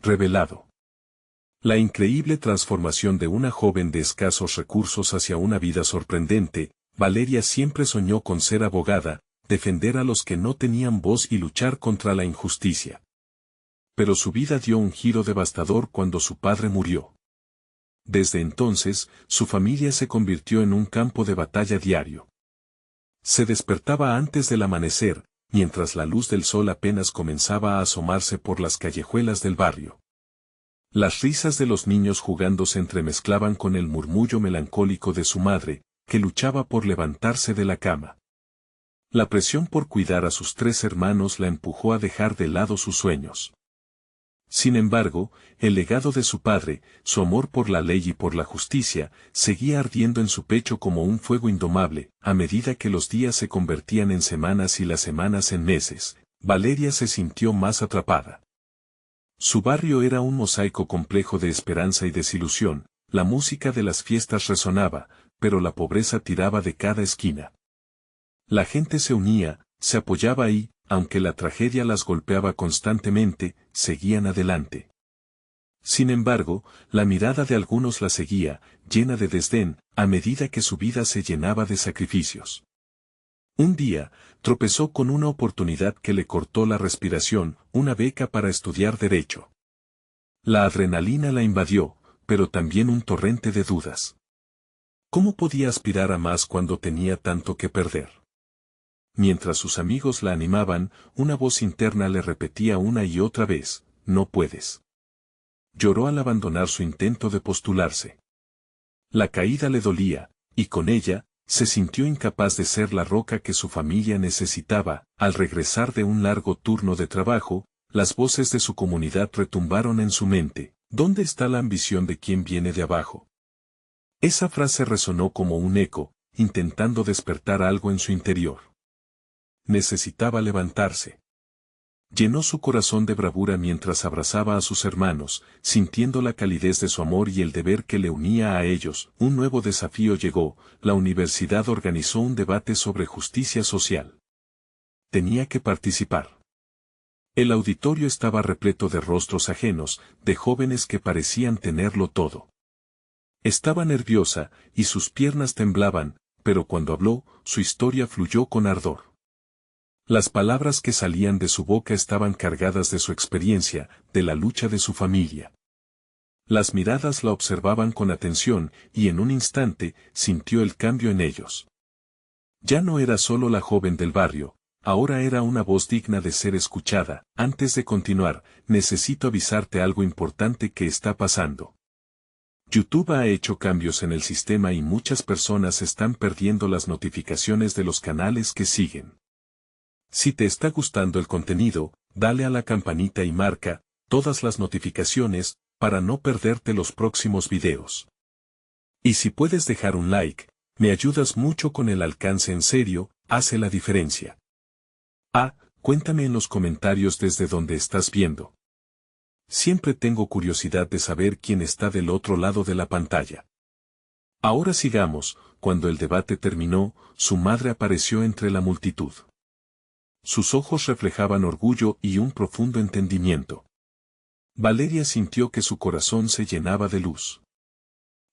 revelado. La increíble transformación de una joven de escasos recursos hacia una vida sorprendente. Valeria siempre soñó con ser abogada, defender a los que no tenían voz y luchar contra la injusticia. Pero su vida dio un giro devastador cuando su padre murió. Desde entonces, su familia se convirtió en un campo de batalla diario. Se despertaba antes del amanecer, mientras la luz del sol apenas comenzaba a asomarse por las callejuelas del barrio. Las risas de los niños jugando se entremezclaban con el murmullo melancólico de su madre, que luchaba por levantarse de la cama. La presión por cuidar a sus 3 hermanos la empujó a dejar de lado sus sueños. Sin embargo, el legado de su padre, su amor por la ley y por la justicia, seguía ardiendo en su pecho como un fuego indomable. A medida que los días se convertían en semanas y las semanas en meses, Valeria se sintió más atrapada. Su barrio era un mosaico complejo de esperanza y desilusión, la música de las fiestas resonaba, pero la pobreza tiraba de cada esquina. La gente se unía, se apoyaba y, aunque la tragedia las golpeaba constantemente, seguían adelante. Sin embargo, la mirada de algunos la seguía, llena de desdén, a medida que su vida se llenaba de sacrificios. Un día, tropezó con una oportunidad que le cortó la respiración, una beca para estudiar Derecho. La adrenalina la invadió, pero también un torrente de dudas. ¿Cómo podía aspirar a más cuando tenía tanto que perder? Mientras sus amigos la animaban, una voz interna le repetía una y otra vez, no puedes. Lloró al abandonar su intento de postularse. La caída le dolía, y con ella, se sintió incapaz de ser la roca que su familia necesitaba. Al regresar de un largo turno de trabajo, las voces de su comunidad retumbaron en su mente. ¿Dónde está la ambición de quien viene de abajo? Esa frase resonó como un eco, intentando despertar algo en su interior. Necesitaba levantarse. Llenó su corazón de bravura mientras abrazaba a sus hermanos, sintiendo la calidez de su amor y el deber que le unía a ellos. Un nuevo desafío llegó, la universidad organizó un debate sobre justicia social. Tenía que participar. El auditorio estaba repleto de rostros ajenos, de jóvenes que parecían tenerlo todo. Estaba nerviosa, y sus piernas temblaban, pero cuando habló, su historia fluyó con ardor. Las palabras que salían de su boca estaban cargadas de su experiencia, de la lucha de su familia. Las miradas la observaban con atención, y en un instante, sintió el cambio en ellos. Ya no era solo la joven del barrio, ahora era una voz digna de ser escuchada. Antes de continuar, necesito avisarte algo importante que está pasando. YouTube ha hecho cambios en el sistema y muchas personas están perdiendo las notificaciones de los canales que siguen. Si te está gustando el contenido, dale a la campanita y marca todas las notificaciones para no perderte los próximos videos. Y si puedes dejar un like, me ayudas mucho con el alcance. En serio, hace la diferencia. Cuéntame en los comentarios desde donde estás viendo. Siempre tengo curiosidad de saber quién está del otro lado de la pantalla. Ahora sigamos. Cuando el debate terminó, su madre apareció entre la multitud. Sus ojos reflejaban orgullo y un profundo entendimiento. Valeria sintió que su corazón se llenaba de luz.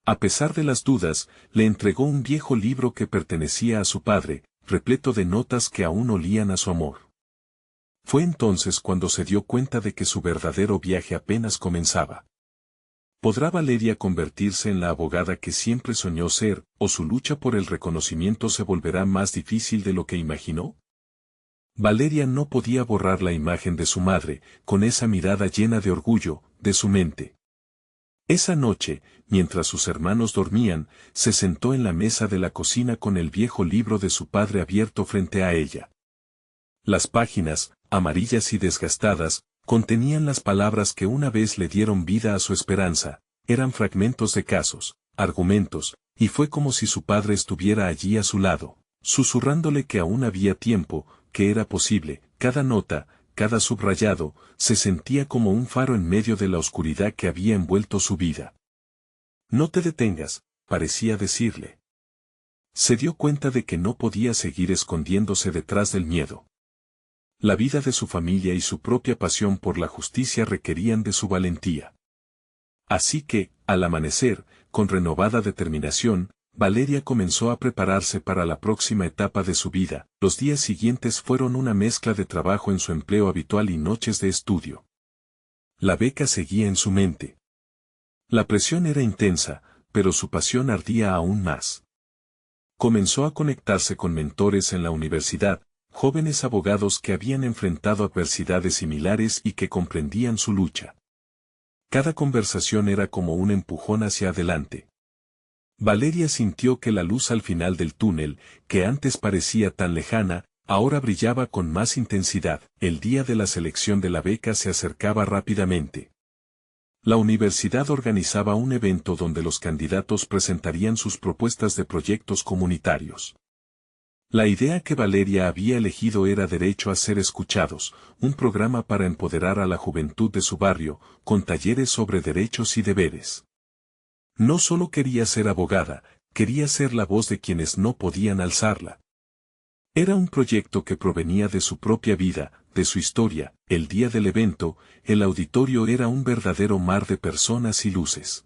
A pesar de las dudas, le entregó un viejo libro que pertenecía a su padre, repleto de notas que aún olían a su amor. Fue entonces cuando se dio cuenta de que su verdadero viaje apenas comenzaba. ¿Podrá Valeria convertirse en la abogada que siempre soñó ser, o su lucha por el reconocimiento se volverá más difícil de lo que imaginó? Valeria no podía borrar la imagen de su madre, con esa mirada llena de orgullo, de su mente. Esa noche, mientras sus hermanos dormían, se sentó en la mesa de la cocina con el viejo libro de su padre abierto frente a ella. Las páginas, amarillas y desgastadas, contenían las palabras que una vez le dieron vida a su esperanza. Eran fragmentos de casos, argumentos, y fue como si su padre estuviera allí a su lado, susurrándole que aún había tiempo, que era posible. Cada nota, cada subrayado, se sentía como un faro en medio de la oscuridad que había envuelto su vida. No te detengas, parecía decirle. Se dio cuenta de que no podía seguir escondiéndose detrás del miedo. La vida de su familia y su propia pasión por la justicia requerían de su valentía. Así que, al amanecer, con renovada determinación, Valeria comenzó a prepararse para la próxima etapa de su vida. Los días siguientes fueron una mezcla de trabajo en su empleo habitual y noches de estudio. La beca seguía en su mente. La presión era intensa, pero su pasión ardía aún más. Comenzó a conectarse con mentores en la universidad, jóvenes abogados que habían enfrentado adversidades similares y que comprendían su lucha. Cada conversación era como un empujón hacia adelante. Valeria sintió que la luz al final del túnel, que antes parecía tan lejana, ahora brillaba con más intensidad. El día de la selección de la beca se acercaba rápidamente. La universidad organizaba un evento donde los candidatos presentarían sus propuestas de proyectos comunitarios. La idea que Valeria había elegido era Derecho a ser escuchados, un programa para empoderar a la juventud de su barrio, con talleres sobre derechos y deberes. No solo quería ser abogada, quería ser la voz de quienes no podían alzarla. Era un proyecto que provenía de su propia vida, de su historia. El día del evento, el auditorio era un verdadero mar de personas y luces.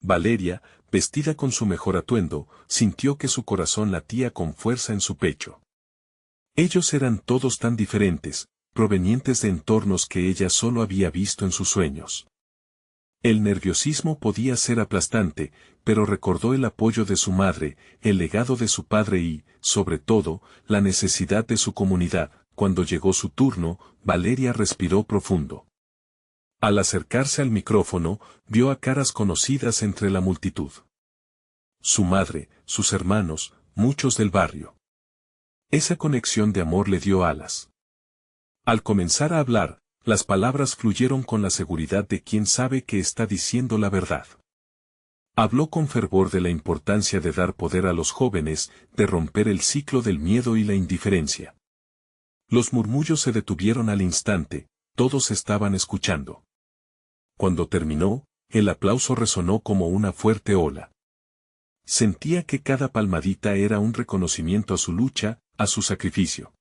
Valeria, vestida con su mejor atuendo, sintió que su corazón latía con fuerza en su pecho. Ellos eran todos tan diferentes, provenientes de entornos que ella solo había visto en sus sueños. El nerviosismo podía ser aplastante, pero recordó el apoyo de su madre, el legado de su padre y, sobre todo, la necesidad de su comunidad. Cuando llegó su turno, Valeria respiró profundo. Al acercarse al micrófono, vio a caras conocidas entre la multitud. Su madre, sus hermanos, muchos del barrio. Esa conexión de amor le dio alas. Al comenzar a hablar, las palabras fluyeron con la seguridad de quien sabe que está diciendo la verdad. Habló con fervor de la importancia de dar poder a los jóvenes, de romper el ciclo del miedo y la indiferencia. Los murmullos se detuvieron al instante, todos estaban escuchando. Cuando terminó, el aplauso resonó como una fuerte ola. Sentía que cada palmadita era un reconocimiento a su lucha, a su sacrificio.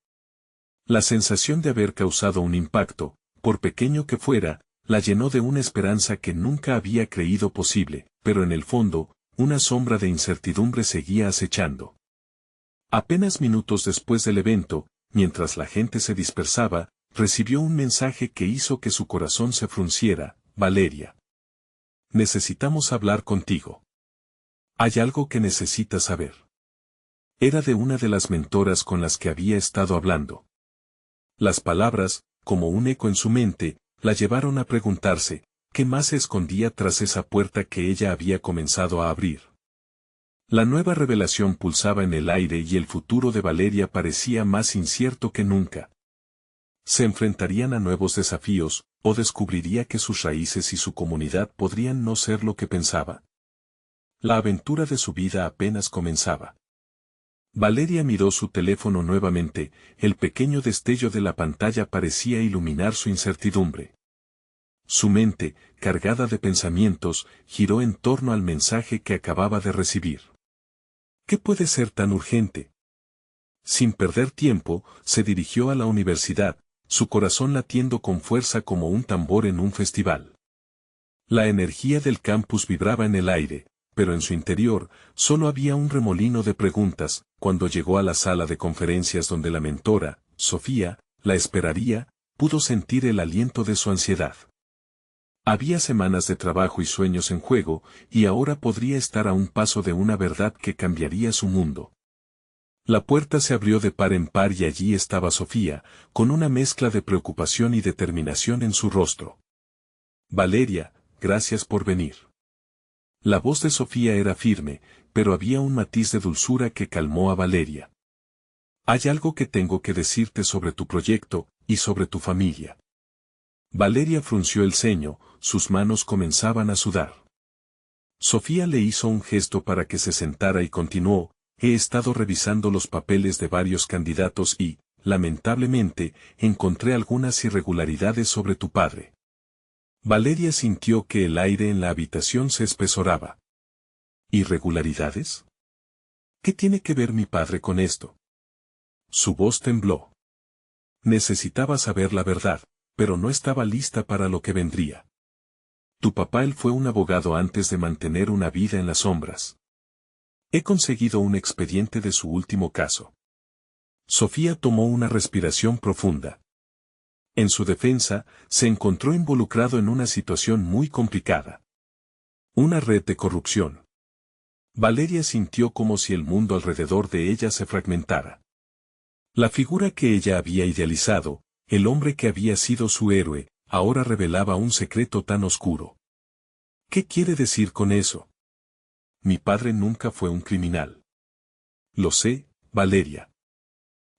La sensación de haber causado un impacto, por pequeño que fuera, la llenó de una esperanza que nunca había creído posible, pero en el fondo, una sombra de incertidumbre seguía acechando. Apenas minutos después del evento, mientras la gente se dispersaba, recibió un mensaje que hizo que su corazón se frunciera. Valeria. Necesitamos hablar contigo. Hay algo que necesitas saber. Era de una de las mentoras con las que había estado hablando. Las palabras, como un eco en su mente, la llevaron a preguntarse, ¿qué más se escondía tras esa puerta que ella había comenzado a abrir? La nueva revelación pulsaba en el aire y el futuro de Valeria parecía más incierto que nunca. Se enfrentarían a nuevos desafíos, o descubriría que sus raíces y su comunidad podrían no ser lo que pensaba. La aventura de su vida apenas comenzaba. Valeria miró su teléfono nuevamente, el pequeño destello de la pantalla parecía iluminar su incertidumbre. Su mente, cargada de pensamientos, giró en torno al mensaje que acababa de recibir. ¿Qué puede ser tan urgente? Sin perder tiempo, se dirigió a la universidad, su corazón latiendo con fuerza como un tambor en un festival. La energía del campus vibraba en el aire, pero en su interior, solo había un remolino de preguntas. Cuando llegó a la sala de conferencias donde la mentora, Sofía, la esperaría, pudo sentir el aliento de su ansiedad. Había semanas de trabajo y sueños en juego, y ahora podría estar a un paso de una verdad que cambiaría su mundo. La puerta se abrió de par en par y allí estaba Sofía, con una mezcla de preocupación y determinación en su rostro. Valeria, gracias por venir. La voz de Sofía era firme, pero había un matiz de dulzura que calmó a Valeria. Hay algo que tengo que decirte sobre tu proyecto, y sobre tu familia. Valeria frunció el ceño, sus manos comenzaban a sudar. Sofía le hizo un gesto para que se sentara y continuó, he estado revisando los papeles de varios candidatos y, lamentablemente, encontré algunas irregularidades sobre tu padre. Valeria sintió que el aire en la habitación se espesoraba. ¿Irregularidades? ¿Qué tiene que ver mi padre con esto? Su voz tembló. Necesitaba saber la verdad, pero no estaba lista para lo que vendría. Tu papá él fue un abogado antes de mantener una vida en las sombras. He conseguido un expediente de su último caso. Sofía tomó una respiración profunda. En su defensa, se encontró involucrado en una situación muy complicada. Una red de corrupción. Valeria sintió como si el mundo alrededor de ella se fragmentara. La figura que ella había idealizado, el hombre que había sido su héroe, ahora revelaba un secreto tan oscuro. ¿Qué quiere decir con eso? Mi padre nunca fue un criminal. Lo sé, Valeria.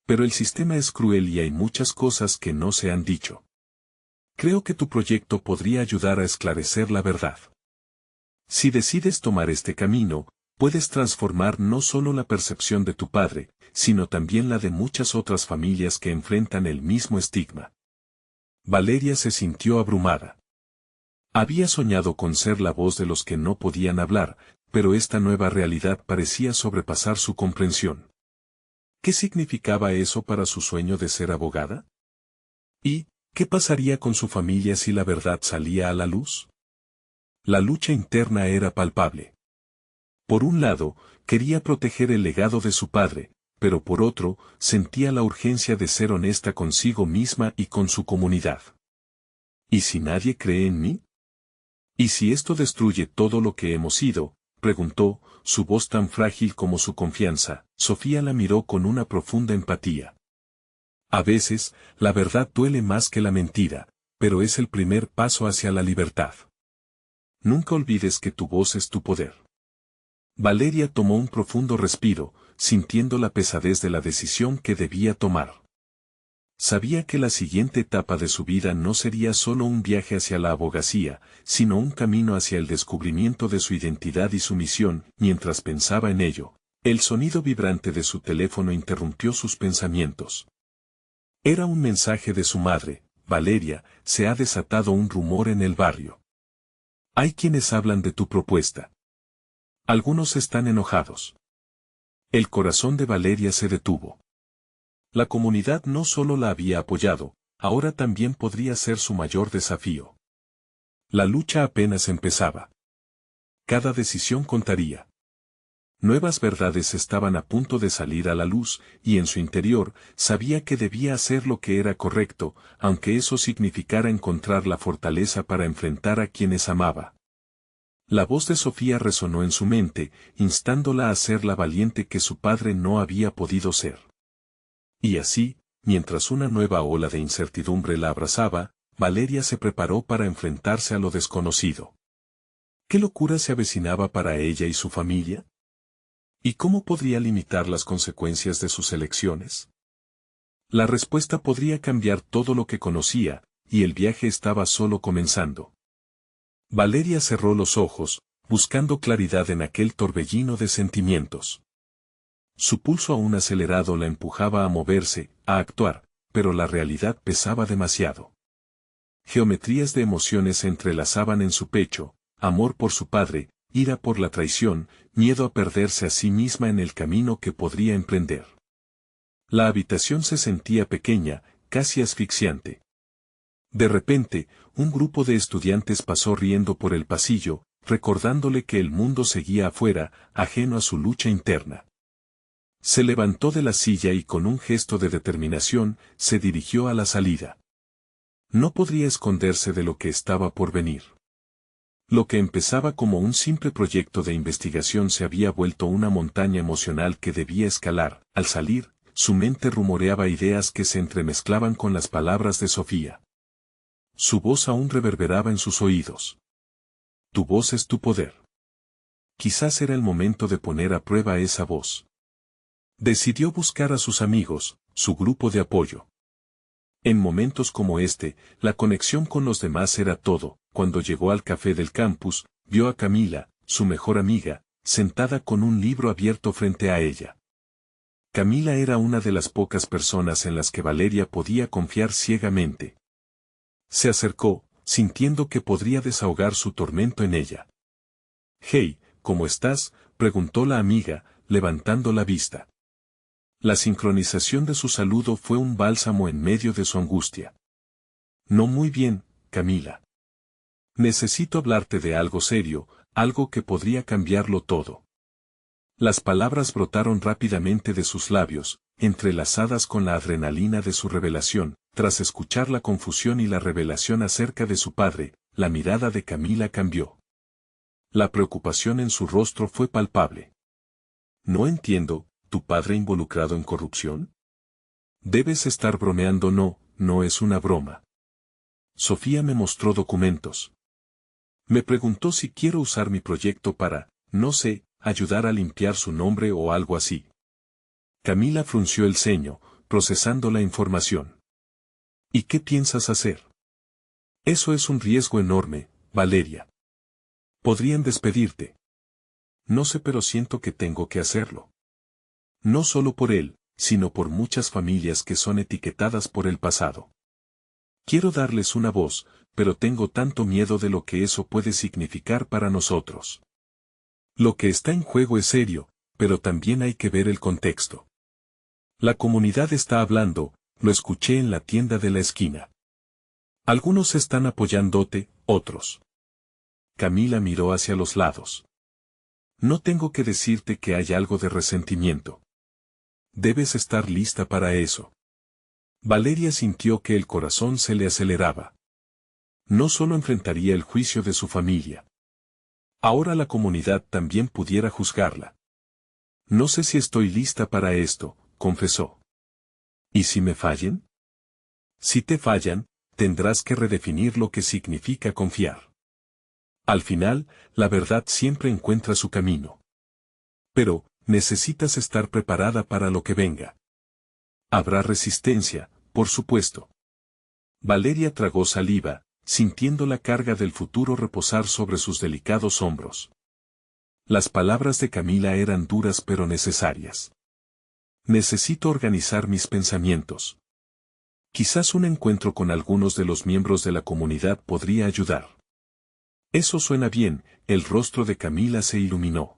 Pero el sistema es cruel y hay muchas cosas que no se han dicho. Creo que tu proyecto podría ayudar a esclarecer la verdad. Si decides tomar este camino, puedes transformar no solo la percepción de tu padre, sino también la de muchas otras familias que enfrentan el mismo estigma. Valeria se sintió abrumada. Había soñado con ser la voz de los que no podían hablar, pero esta nueva realidad parecía sobrepasar su comprensión. ¿Qué significaba eso para su sueño de ser abogada? ¿Y qué pasaría con su familia si la verdad salía a la luz? La lucha interna era palpable. Por un lado, quería proteger el legado de su padre, pero por otro, sentía la urgencia de ser honesta consigo misma y con su comunidad. ¿Y si nadie cree en mí? ¿Y si esto destruye todo lo que hemos sido? Preguntó, su voz tan frágil como su confianza. Sofía la miró con una profunda empatía. A veces, la verdad duele más que la mentira, pero es el primer paso hacia la libertad. Nunca olvides que tu voz es tu poder. Valeria tomó un profundo respiro, sintiendo la pesadez de la decisión que debía tomar. Sabía que la siguiente etapa de su vida no sería solo un viaje hacia la abogacía, sino un camino hacia el descubrimiento de su identidad y su misión. Mientras pensaba en ello, el sonido vibrante de su teléfono interrumpió sus pensamientos. Era un mensaje de su madre: Valeria, se ha desatado un rumor en el barrio. Hay quienes hablan de tu propuesta. Algunos están enojados. El corazón de Valeria se detuvo. La comunidad no solo la había apoyado, ahora también podría ser su mayor desafío. La lucha apenas empezaba. Cada decisión contaría. Nuevas verdades estaban a punto de salir a la luz, y en su interior, sabía que debía hacer lo que era correcto, aunque eso significara encontrar la fortaleza para enfrentar a quienes amaba. La voz de Sofía resonó en su mente, instándola a ser la valiente que su padre no había podido ser. Y así, mientras una nueva ola de incertidumbre la abrazaba, Valeria se preparó para enfrentarse a lo desconocido. ¿Qué locura se avecinaba para ella y su familia? ¿Y cómo podría limitar las consecuencias de sus elecciones? La respuesta podría cambiar todo lo que conocía, y el viaje estaba solo comenzando. Valeria cerró los ojos, buscando claridad en aquel torbellino de sentimientos. Su pulso aún acelerado la empujaba a moverse, a actuar, pero la realidad pesaba demasiado. Geometrías de emociones se entrelazaban en su pecho: amor por su padre, ira por la traición, miedo a perderse a sí misma en el camino que podría emprender. La habitación se sentía pequeña, casi asfixiante. De repente, un grupo de estudiantes pasó riendo por el pasillo, recordándole que el mundo seguía afuera, ajeno a su lucha interna. Se levantó de la silla y con un gesto de determinación, se dirigió a la salida. No podría esconderse de lo que estaba por venir. Lo que empezaba como un simple proyecto de investigación se había vuelto una montaña emocional que debía escalar. Al salir, su mente rumoreaba ideas que se entremezclaban con las palabras de Sofía. Su voz aún reverberaba en sus oídos. Tu voz es tu poder. Quizás era el momento de poner a prueba esa voz. Decidió buscar a sus amigos, su grupo de apoyo. En momentos como este, la conexión con los demás era todo. Cuando llegó al café del campus, vio a Camila, su mejor amiga, sentada con un libro abierto frente a ella. Camila era una de las pocas personas en las que Valeria podía confiar ciegamente. Se acercó, sintiendo que podría desahogar su tormento en ella. «Hey, ¿cómo estás?», preguntó la amiga, levantando la vista. La sincronización de su saludo fue un bálsamo en medio de su angustia. No muy bien, Camila. Necesito hablarte de algo serio, algo que podría cambiarlo todo. Las palabras brotaron rápidamente de sus labios, entrelazadas con la adrenalina de su revelación. Tras escuchar la confusión y la revelación acerca de su padre, la mirada de Camila cambió. La preocupación en su rostro fue palpable. No entiendo, ¿tu padre involucrado en corrupción? Debes estar bromeando. No, no es una broma. Sofía me mostró documentos. Me preguntó si quiero usar mi proyecto para, no sé, ayudar a limpiar su nombre o algo así. Camila frunció el ceño, procesando la información. ¿Y qué piensas hacer? Eso es un riesgo enorme, Valeria. Podrían despedirte. No sé, pero siento que tengo que hacerlo. No solo por él, sino por muchas familias que son etiquetadas por el pasado. Quiero darles una voz, pero tengo tanto miedo de lo que eso puede significar para nosotros. Lo que está en juego es serio, pero también hay que ver el contexto. La comunidad está hablando, lo escuché en la tienda de la esquina. Algunos están apoyándote, otros. Camila miró hacia los lados. No tengo que decirte que hay algo de resentimiento. Debes estar lista para eso. Valeria sintió que el corazón se le aceleraba. No solo enfrentaría el juicio de su familia. Ahora la comunidad también pudiera juzgarla. No sé si estoy lista para esto, confesó. ¿Y si me fallen? Si te fallan, tendrás que redefinir lo que significa confiar. Al final, la verdad siempre encuentra su camino. Pero, necesitas estar preparada para lo que venga. Habrá resistencia, por supuesto. Valeria tragó saliva, sintiendo la carga del futuro reposar sobre sus delicados hombros. Las palabras de Camila eran duras pero necesarias. Necesito organizar mis pensamientos. Quizás un encuentro con algunos de los miembros de la comunidad podría ayudar. Eso suena bien, el rostro de Camila se iluminó.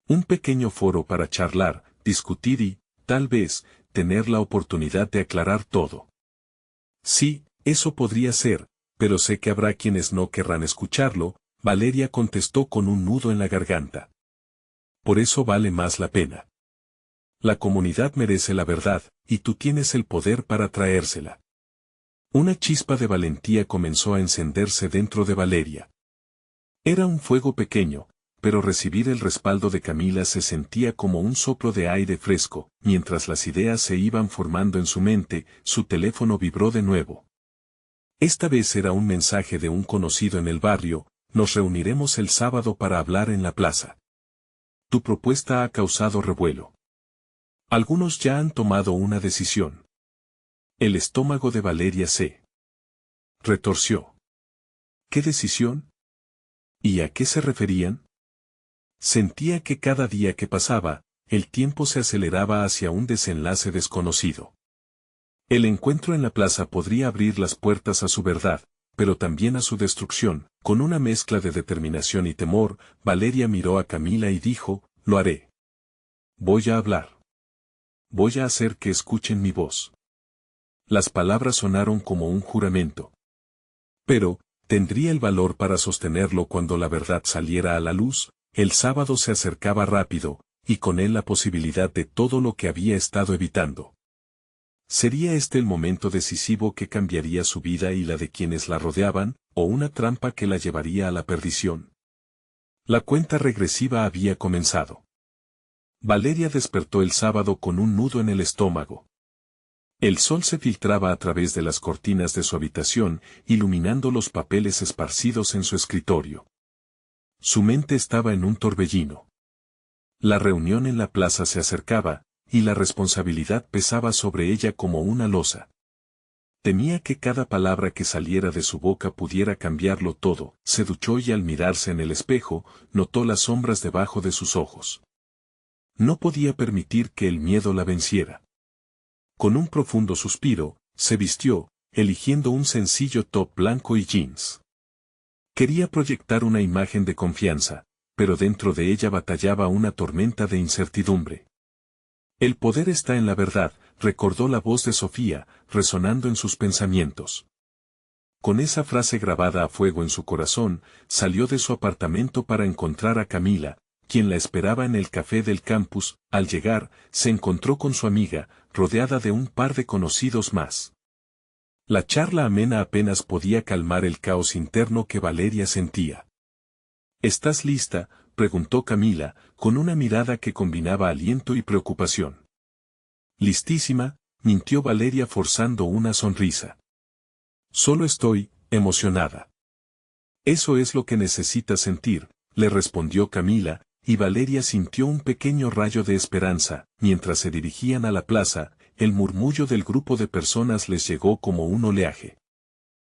Un pequeño foro para charlar, discutir y, tal vez, tener la oportunidad de aclarar todo. Sí, eso podría ser, pero sé que habrá quienes no querrán escucharlo, Valeria contestó con un nudo en la garganta. Por eso vale más la pena. La comunidad merece la verdad, y tú tienes el poder para traérsela. Una chispa de valentía comenzó a encenderse dentro de Valeria. Era un fuego pequeño, pero recibir el respaldo de Camila se sentía como un soplo de aire fresco. Mientras las ideas se iban formando en su mente, su teléfono vibró de nuevo. Esta vez era un mensaje de un conocido en el barrio: nos reuniremos el sábado para hablar en la plaza. Tu propuesta ha causado revuelo. Algunos ya han tomado una decisión. El estómago de Valeria se retorció. ¿Qué decisión? ¿Y a qué se referían? Sentía que cada día que pasaba, el tiempo se aceleraba hacia un desenlace desconocido. El encuentro en la plaza podría abrir las puertas a su verdad, pero también a su destrucción. Con una mezcla de determinación y temor, Valeria miró a Camila y dijo: lo haré. Voy a hablar. Voy a hacer que escuchen mi voz. Las palabras sonaron como un juramento. Pero, ¿tendría el valor para sostenerlo cuando la verdad saliera a la luz? El sábado se acercaba rápido, y con él la posibilidad de todo lo que había estado evitando. ¿Sería este el momento decisivo que cambiaría su vida y la de quienes la rodeaban, o una trampa que la llevaría a la perdición? La cuenta regresiva había comenzado. Valeria despertó el sábado con un nudo en el estómago. El sol se filtraba a través de las cortinas de su habitación, iluminando los papeles esparcidos en su escritorio. Su mente estaba en un torbellino. La reunión en la plaza se acercaba, y la responsabilidad pesaba sobre ella como una losa. Temía que cada palabra que saliera de su boca pudiera cambiarlo todo. Se duchó y al mirarse en el espejo, notó las sombras debajo de sus ojos. No podía permitir que el miedo la venciera. Con un profundo suspiro, se vistió, eligiendo un sencillo top blanco y jeans. Quería proyectar una imagen de confianza, pero dentro de ella batallaba una tormenta de incertidumbre. El poder está en la verdad, recordó la voz de Sofía, resonando en sus pensamientos. Con esa frase grabada a fuego en su corazón, salió de su apartamento para encontrar a Camila, quien la esperaba en el café del campus. Al llegar, se encontró con su amiga, rodeada de un par de conocidos más. La charla amena apenas podía calmar el caos interno que Valeria sentía. ¿Estás lista?, preguntó Camila, con una mirada que combinaba aliento y preocupación. Listísima, mintió Valeria forzando una sonrisa. Solo estoy emocionada. Eso es lo que necesitas sentir, le respondió Camila, y Valeria sintió un pequeño rayo de esperanza. Mientras se dirigían a la plaza, el murmullo del grupo de personas les llegó como un oleaje.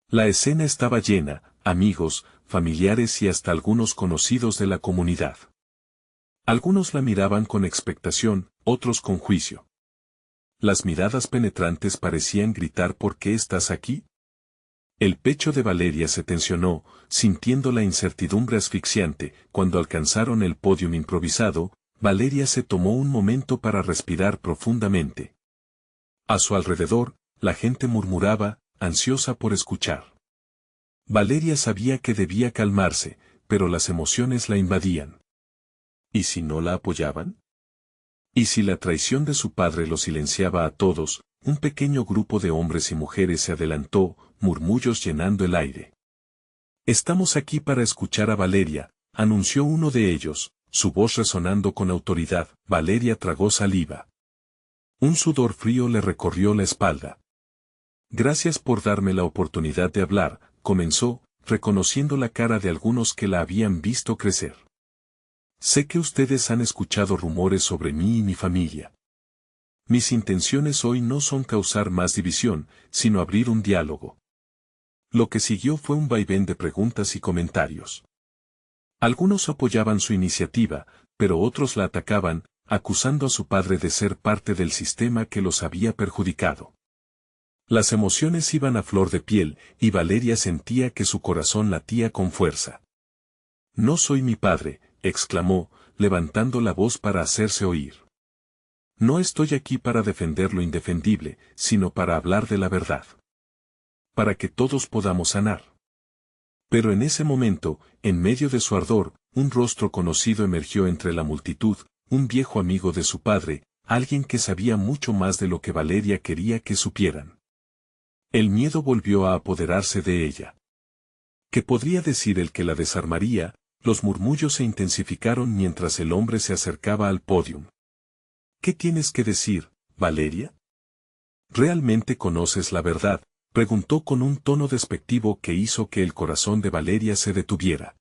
La escena estaba llena, amigos, familiares y hasta algunos conocidos de la comunidad. Algunos la miraban con expectación, otros con juicio. Las miradas penetrantes parecían gritar ¿por qué estás aquí? El pecho de Valeria se tensionó, sintiendo la incertidumbre asfixiante. Cuando alcanzaron el podio improvisado, Valeria se tomó un momento para respirar profundamente. A su alrededor, la gente murmuraba, ansiosa por escuchar. Valeria sabía que debía calmarse, pero las emociones la invadían. ¿Y si no la apoyaban? ¿Y si la traición de su padre lo silenciaba a todos? Un pequeño grupo de hombres y mujeres se adelantó, murmullos llenando el aire. Estamos aquí para escuchar a Valeria, anunció uno de ellos, su voz resonando con autoridad. Valeria tragó saliva. Un sudor frío le recorrió la espalda. Gracias por darme la oportunidad de hablar, comenzó, reconociendo la cara de algunos que la habían visto crecer. Sé que ustedes han escuchado rumores sobre mí y mi familia. Mis intenciones hoy no son causar más división, sino abrir un diálogo. Lo que siguió fue un vaivén de preguntas y comentarios. Algunos apoyaban su iniciativa, pero otros la atacaban, acusando a su padre de ser parte del sistema que los había perjudicado. Las emociones iban a flor de piel, y Valeria sentía que su corazón latía con fuerza. No soy mi padre, exclamó, levantando la voz para hacerse oír. No estoy aquí para defender lo indefendible, sino para hablar de la verdad. Para que todos podamos sanar. Pero en ese momento, en medio de su ardor, un rostro conocido emergió entre la multitud, un viejo amigo de su padre, alguien que sabía mucho más de lo que Valeria quería que supieran. El miedo volvió a apoderarse de ella. ¿Qué podría decir el que la desarmaría? Los murmullos se intensificaron mientras el hombre se acercaba al podio. ¿Qué tienes que decir, Valeria? ¿Realmente conoces la verdad?, preguntó con un tono despectivo que hizo que el corazón de Valeria se detuviera.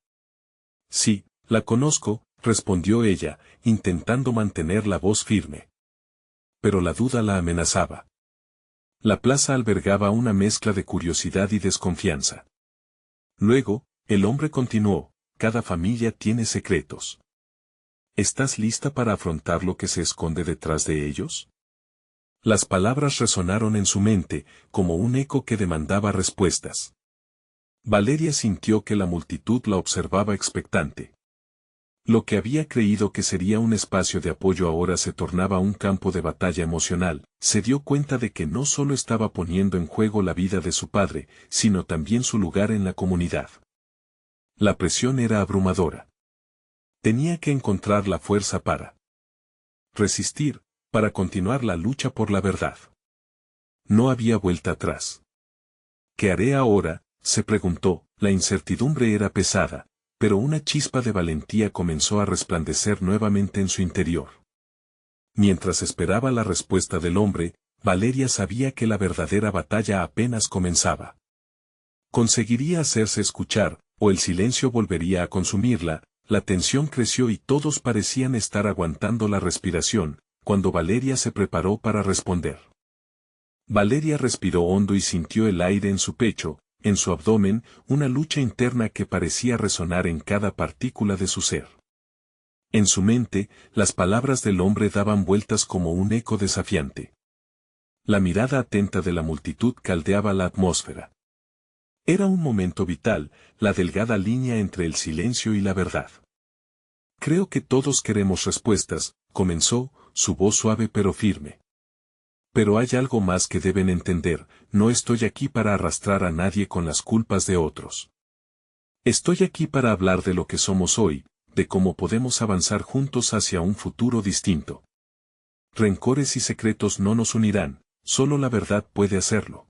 Sí, la conozco, respondió ella, intentando mantener la voz firme. Pero la duda la amenazaba. La plaza albergaba una mezcla de curiosidad y desconfianza. Luego, el hombre continuó, cada familia tiene secretos. ¿Estás lista para afrontar lo que se esconde detrás de ellos? Las palabras resonaron en su mente, como un eco que demandaba respuestas. Valeria sintió que la multitud la observaba expectante. Lo que había creído que sería un espacio de apoyo ahora se tornaba un campo de batalla emocional. Se dio cuenta de que no solo estaba poniendo en juego la vida de su padre, sino también su lugar en la comunidad. La presión era abrumadora. Tenía que encontrar la fuerza para resistir, para continuar la lucha por la verdad. No había vuelta atrás. ¿Qué haré ahora?, se preguntó. La incertidumbre era pesada, pero una chispa de valentía comenzó a resplandecer nuevamente en su interior. Mientras esperaba la respuesta del hombre, Valeria sabía que la verdadera batalla apenas comenzaba. Conseguiría hacerse escuchar, o el silencio volvería a consumirla. La tensión creció y todos parecían estar aguantando la respiración, cuando Valeria se preparó para responder. Valeria respiró hondo y sintió el aire en su pecho, en su abdomen, una lucha interna que parecía resonar en cada partícula de su ser. En su mente, las palabras del hombre daban vueltas como un eco desafiante. La mirada atenta de la multitud caldeaba la atmósfera. Era un momento vital, la delgada línea entre el silencio y la verdad. Creo que todos queremos respuestas, comenzó, su voz suave pero firme. Pero hay algo más que deben entender, no estoy aquí para arrastrar a nadie con las culpas de otros. Estoy aquí para hablar de lo que somos hoy, de cómo podemos avanzar juntos hacia un futuro distinto. Rencores y secretos no nos unirán, solo la verdad puede hacerlo.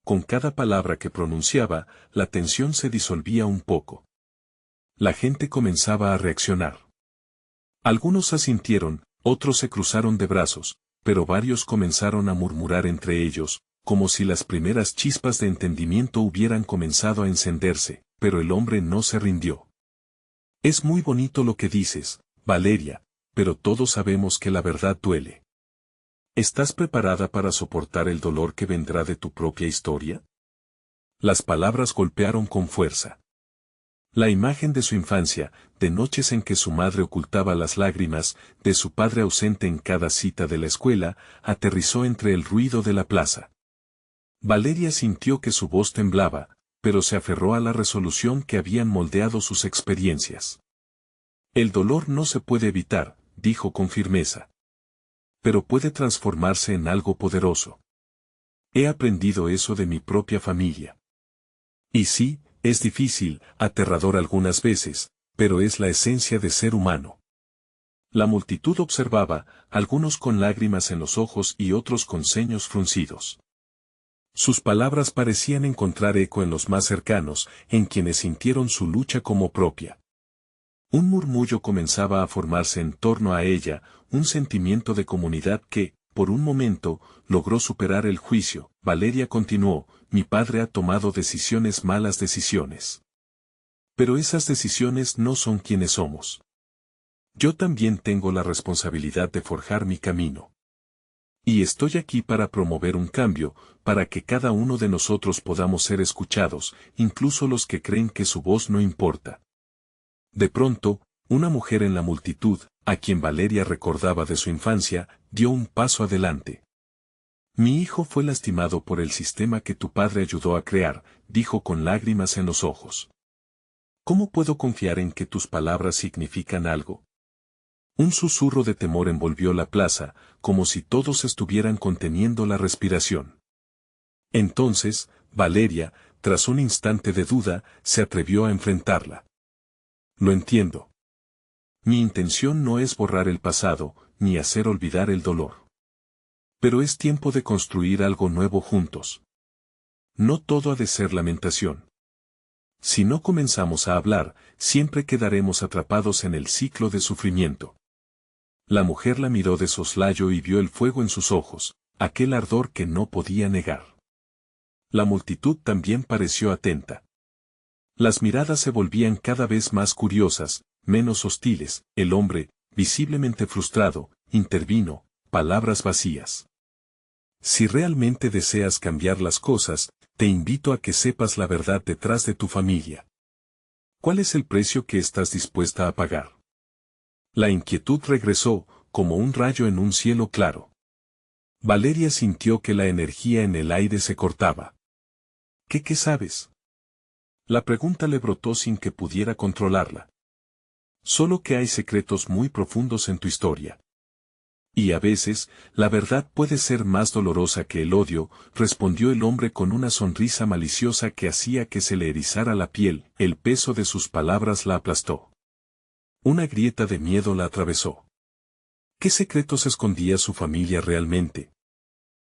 Con cada palabra que pronunciaba, la tensión se disolvía un poco. La gente comenzaba a reaccionar. Algunos asintieron, otros se cruzaron de brazos, pero varios comenzaron a murmurar entre ellos, como si las primeras chispas de entendimiento hubieran comenzado a encenderse, pero el hombre no se rindió. Es muy bonito lo que dices, Valeria, pero todos sabemos que la verdad duele. ¿Estás preparada para soportar el dolor que vendrá de tu propia historia? Las palabras golpearon con fuerza. La imagen de su infancia, de noches en que su madre ocultaba las lágrimas, de su padre ausente en cada cita de la escuela, aterrizó entre el ruido de la plaza. Valeria sintió que su voz temblaba, pero se aferró a la resolución que habían moldeado sus experiencias. El dolor no se puede evitar, dijo con firmeza. Pero puede transformarse en algo poderoso. He aprendido eso de mi propia familia. Y sí, es difícil, aterrador algunas veces, pero es la esencia de ser humano. La multitud observaba, algunos con lágrimas en los ojos y otros con ceños fruncidos. Sus palabras parecían encontrar eco en los más cercanos, en quienes sintieron su lucha como propia. Un murmullo comenzaba a formarse en torno a ella, un sentimiento de comunidad que, por un momento, logró superar el juicio. Valeria continuó, mi padre ha tomado malas decisiones. Pero esas decisiones no son quienes somos. Yo también tengo la responsabilidad de forjar mi camino. Y estoy aquí para promover un cambio, para que cada uno de nosotros podamos ser escuchados, incluso los que creen que su voz no importa. De pronto, una mujer en la multitud, a quien Valeria recordaba de su infancia, dio un paso adelante. Mi hijo fue lastimado por el sistema que tu padre ayudó a crear, dijo con lágrimas en los ojos. ¿Cómo puedo confiar en que tus palabras significan algo? Un susurro de temor envolvió la plaza, como si todos estuvieran conteniendo la respiración. Entonces, Valeria, tras un instante de duda, se atrevió a enfrentarla. Lo entiendo. Mi intención no es borrar el pasado, ni hacer olvidar el dolor. Pero es tiempo de construir algo nuevo juntos. No todo ha de ser lamentación. Si no comenzamos a hablar, siempre quedaremos atrapados en el ciclo de sufrimiento. La mujer la miró de soslayo y vio el fuego en sus ojos, aquel ardor que no podía negar. La multitud también pareció atenta. Las miradas se volvían cada vez más curiosas, menos hostiles. El hombre, visiblemente frustrado, intervino, palabras vacías. Si realmente deseas cambiar las cosas, te invito a que sepas la verdad detrás de tu familia. ¿Cuál es el precio que estás dispuesta a pagar? La inquietud regresó, como un rayo en un cielo claro. Valeria sintió que la energía en el aire se cortaba. ¿Qué sabes? La pregunta le brotó sin que pudiera controlarla. Solo que hay secretos muy profundos en tu historia. Y a veces, la verdad puede ser más dolorosa que el odio, respondió el hombre con una sonrisa maliciosa que hacía que se le erizara la piel. El peso de sus palabras la aplastó. Una grieta de miedo la atravesó. ¿Qué secretos escondía su familia realmente?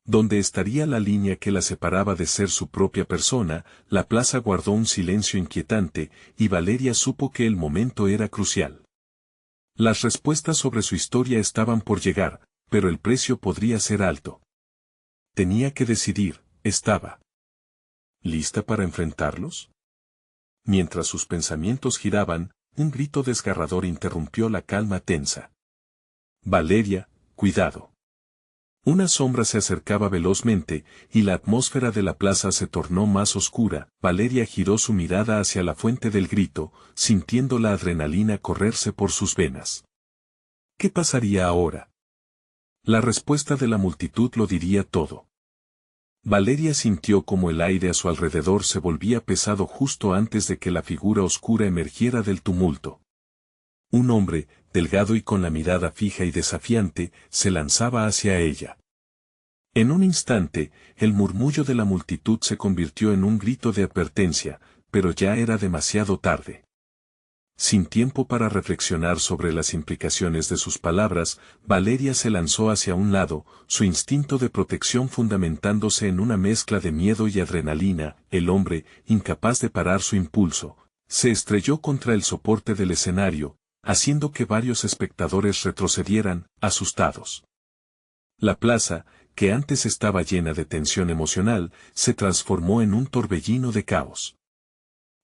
¿Dónde estaría la línea que la separaba de ser su propia persona? La plaza guardó un silencio inquietante, y Valeria supo que el momento era crucial. Las respuestas sobre su historia estaban por llegar, pero el precio podría ser alto. Tenía que decidir, ¿estaba lista para enfrentarlos? Mientras sus pensamientos giraban, un grito desgarrador interrumpió la calma tensa. Valeria, cuidado. Una sombra se acercaba velozmente, y la atmósfera de la plaza se tornó más oscura. Valeria giró su mirada hacia la fuente del grito, sintiendo la adrenalina correrse por sus venas. ¿Qué pasaría ahora? La respuesta de la multitud lo diría todo. Valeria sintió como el aire a su alrededor se volvía pesado justo antes de que la figura oscura emergiera del tumulto. Un hombre, delgado y con la mirada fija y desafiante, se lanzaba hacia ella. En un instante, el murmullo de la multitud se convirtió en un grito de advertencia, pero ya era demasiado tarde. Sin tiempo para reflexionar sobre las implicaciones de sus palabras, Valeria se lanzó hacia un lado, su instinto de protección fundamentándose en una mezcla de miedo y adrenalina. El hombre, incapaz de parar su impulso, se estrelló contra el soporte del escenario, haciendo que varios espectadores retrocedieran, asustados. La plaza, que antes estaba llena de tensión emocional, se transformó en un torbellino de caos.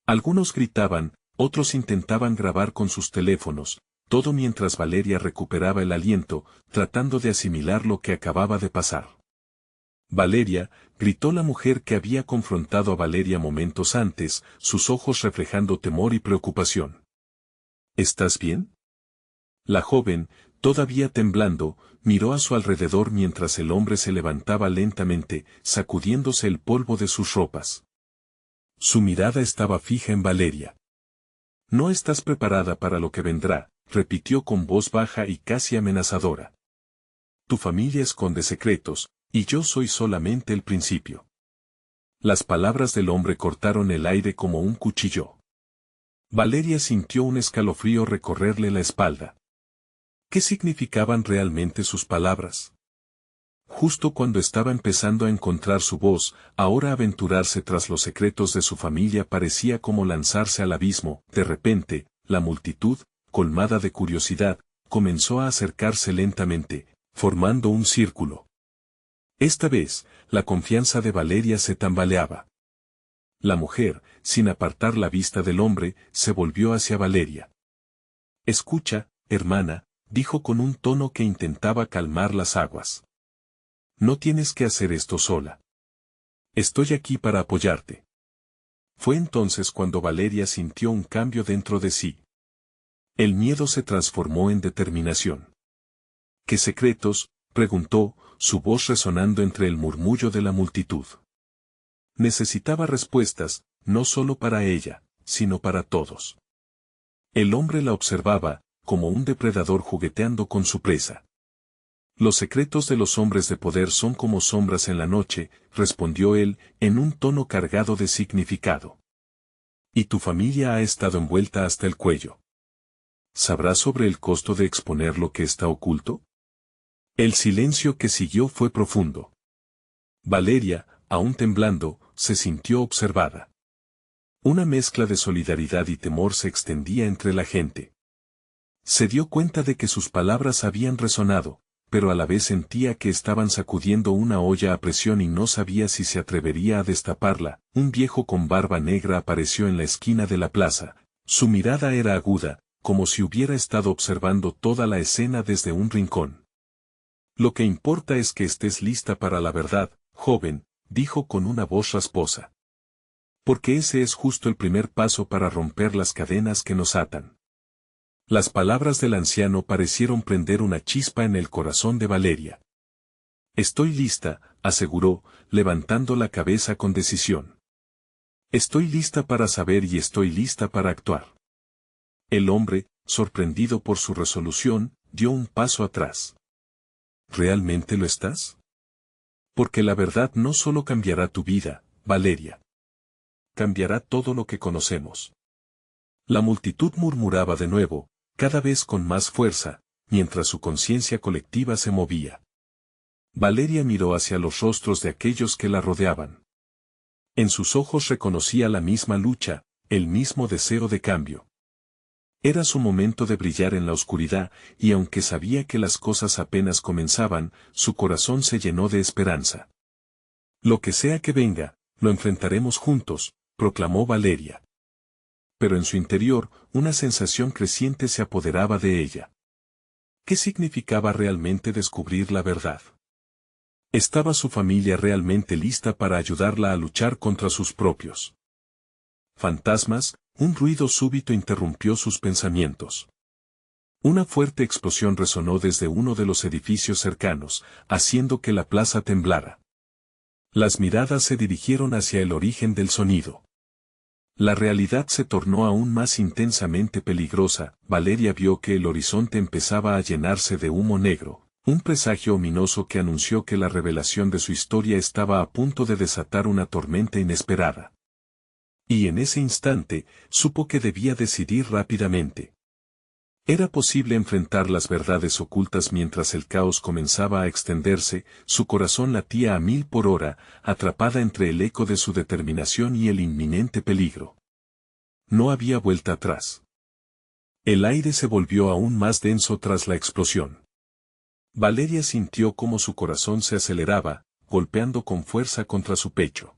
Algunos gritaban, otros intentaban grabar con sus teléfonos, todo mientras Valeria recuperaba el aliento, tratando de asimilar lo que acababa de pasar. Valeria, gritó la mujer que había confrontado a Valeria momentos antes, sus ojos reflejando temor y preocupación. ¿Estás bien? La joven, todavía temblando, miró a su alrededor mientras el hombre se levantaba lentamente, sacudiéndose el polvo de sus ropas. Su mirada estaba fija en Valeria. No estás preparada para lo que vendrá, repitió con voz baja y casi amenazadora. Tu familia esconde secretos, y yo soy solamente el principio. Las palabras del hombre cortaron el aire como un cuchillo. Valeria sintió un escalofrío recorrerle la espalda. ¿Qué significaban realmente sus palabras? Justo cuando estaba empezando a encontrar su voz, ahora aventurarse tras los secretos de su familia parecía como lanzarse al abismo. De repente, la multitud, colmada de curiosidad, comenzó a acercarse lentamente, formando un círculo. Esta vez, la confianza de Valeria se tambaleaba. La mujer, sin apartar la vista del hombre, se volvió hacia Valeria. Escucha, hermana, dijo con un tono que intentaba calmar las aguas. No tienes que hacer esto sola. Estoy aquí para apoyarte. Fue entonces cuando Valeria sintió un cambio dentro de sí. El miedo se transformó en determinación. ¿Qué secretos?, preguntó, su voz resonando entre el murmullo de la multitud. Necesitaba respuestas, no solo para ella, sino para todos. El hombre la observaba, como un depredador jugueteando con su presa. Los secretos de los hombres de poder son como sombras en la noche, respondió él, en un tono cargado de significado. Y tu familia ha estado envuelta hasta el cuello. ¿Sabrás sobre el costo de exponer lo que está oculto? El silencio que siguió fue profundo. Valeria, aún temblando, se sintió observada. Una mezcla de solidaridad y temor se extendía entre la gente. Se dio cuenta de que sus palabras habían resonado, pero a la vez sentía que estaban sacudiendo una olla a presión y no sabía si se atrevería a destaparla. Un viejo con barba negra apareció en la esquina de la plaza. Su mirada era aguda, como si hubiera estado observando toda la escena desde un rincón. Lo que importa es que estés lista para la verdad, joven, dijo con una voz rasposa. Porque ese es justo el primer paso para romper las cadenas que nos atan. Las palabras del anciano parecieron prender una chispa en el corazón de Valeria. Estoy lista, aseguró, levantando la cabeza con decisión. Estoy lista para saber y estoy lista para actuar. El hombre, sorprendido por su resolución, dio un paso atrás. ¿Realmente lo estás? Porque la verdad no solo cambiará tu vida, Valeria. Cambiará todo lo que conocemos. La multitud murmuraba de nuevo, cada vez con más fuerza, mientras su conciencia colectiva se movía. Valeria miró hacia los rostros de aquellos que la rodeaban. En sus ojos reconocía la misma lucha, el mismo deseo de cambio. Era su momento de brillar en la oscuridad, y aunque sabía que las cosas apenas comenzaban, su corazón se llenó de esperanza. Lo que sea que venga, lo enfrentaremos juntos, proclamó Valeria. Pero en su interior, una sensación creciente se apoderaba de ella. ¿Qué significaba realmente descubrir la verdad? ¿Estaba su familia realmente lista para ayudarla a luchar contra sus propios fantasmas? Un ruido súbito interrumpió sus pensamientos. Una fuerte explosión resonó desde uno de los edificios cercanos, haciendo que la plaza temblara. Las miradas se dirigieron hacia el origen del sonido. La realidad se tornó aún más intensamente peligrosa. Valeria vio que el horizonte empezaba a llenarse de humo negro, un presagio ominoso que anunció que la revelación de su historia estaba a punto de desatar una tormenta inesperada. Y en ese instante, supo que debía decidir rápidamente. Era posible enfrentar las verdades ocultas mientras el caos comenzaba a extenderse, su corazón latía a 1000 por hora, atrapada entre el eco de su determinación y el inminente peligro. No había vuelta atrás. El aire se volvió aún más denso tras la explosión. Valeria sintió cómo su corazón se aceleraba, golpeando con fuerza contra su pecho.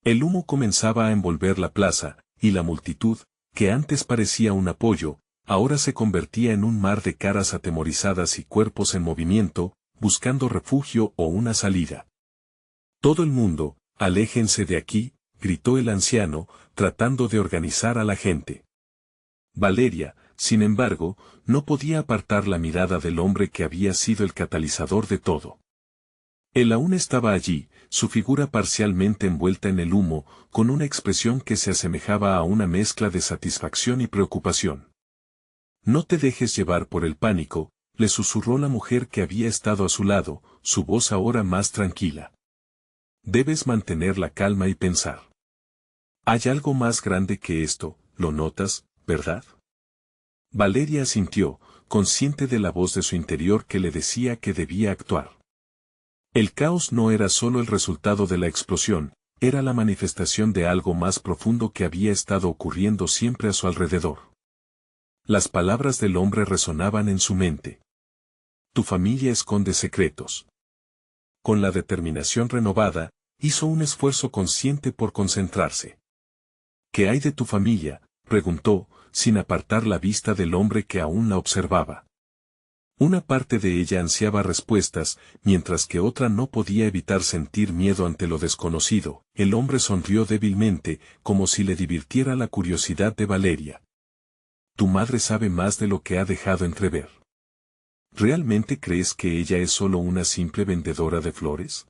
El humo comenzaba a envolver la plaza, y la multitud, que antes parecía un apoyo, ahora se convertía en un mar de caras atemorizadas y cuerpos en movimiento, buscando refugio o una salida. Todo el mundo, aléjense de aquí, gritó el anciano, tratando de organizar a la gente. Valeria, sin embargo, no podía apartar la mirada del hombre que había sido el catalizador de todo. Él aún estaba allí, su figura parcialmente envuelta en el humo, con una expresión que se asemejaba a una mezcla de satisfacción y preocupación. No te dejes llevar por el pánico, le susurró la mujer que había estado a su lado, su voz ahora más tranquila. Debes mantener la calma y pensar. Hay algo más grande que esto, lo notas, ¿verdad? Valeria asintió, consciente de la voz de su interior que le decía que debía actuar. El caos no era solo el resultado de la explosión, era la manifestación de algo más profundo que había estado ocurriendo siempre a su alrededor. Las palabras del hombre resonaban en su mente. Tu familia esconde secretos. Con la determinación renovada, hizo un esfuerzo consciente por concentrarse. ¿Qué hay de tu familia?, preguntó, sin apartar la vista del hombre que aún la observaba. Una parte de ella ansiaba respuestas, mientras que otra no podía evitar sentir miedo ante lo desconocido. El hombre sonrió débilmente, como si le divirtiera la curiosidad de Valeria. Tu madre sabe más de lo que ha dejado entrever. ¿Realmente crees que ella es solo una simple vendedora de flores?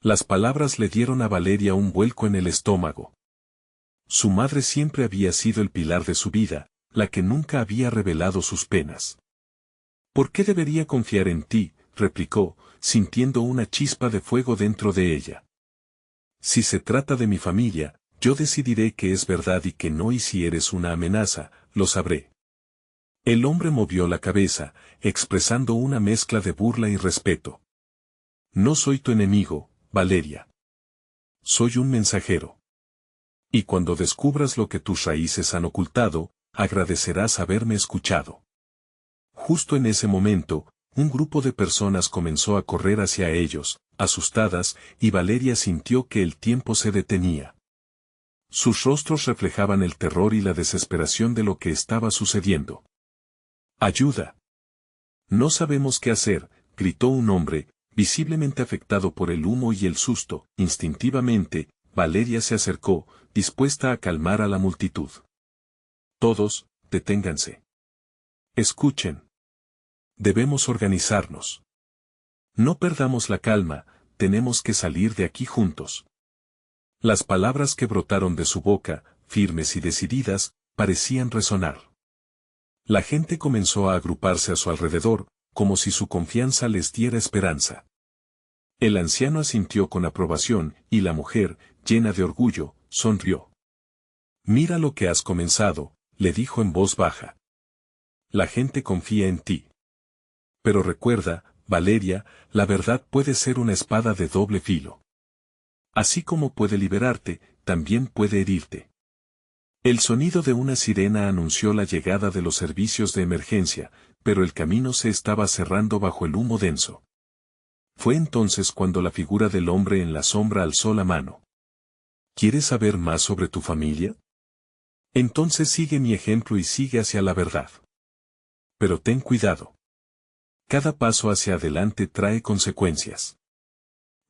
Las palabras le dieron a Valeria un vuelco en el estómago. Su madre siempre había sido el pilar de su vida, la que nunca había revelado sus penas. ¿Por qué debería confiar en ti?, replicó, sintiendo una chispa de fuego dentro de ella. Si se trata de mi familia, yo decidiré que es verdad y que no, y si eres una amenaza, lo sabré. El hombre movió la cabeza, expresando una mezcla de burla y respeto. No soy tu enemigo, Valeria. Soy un mensajero. Y cuando descubras lo que tus raíces han ocultado, agradecerás haberme escuchado. Justo en ese momento, un grupo de personas comenzó a correr hacia ellos, asustadas, y Valeria sintió que el tiempo se detenía. Sus rostros reflejaban el terror y la desesperación de lo que estaba sucediendo. ¡Ayuda! No sabemos qué hacer, gritó un hombre, visiblemente afectado por el humo y el susto. Instintivamente, Valeria se acercó, dispuesta a calmar a la multitud. Todos, deténganse. Escuchen. Debemos organizarnos. No perdamos la calma, tenemos que salir de aquí juntos. Las palabras que brotaron de su boca, firmes y decididas, parecían resonar. La gente comenzó a agruparse a su alrededor, como si su confianza les diera esperanza. El anciano asintió con aprobación, y la mujer, llena de orgullo, sonrió. Mira lo que has comenzado, le dijo en voz baja. La gente confía en ti. Pero recuerda, Valeria, la verdad puede ser una espada de doble filo. Así como puede liberarte, también puede herirte. El sonido de una sirena anunció la llegada de los servicios de emergencia, pero el camino se estaba cerrando bajo el humo denso. Fue entonces cuando la figura del hombre en la sombra alzó la mano. ¿Quieres saber más sobre tu familia? Entonces sigue mi ejemplo y sigue hacia la verdad. Pero ten cuidado. Cada paso hacia adelante trae consecuencias.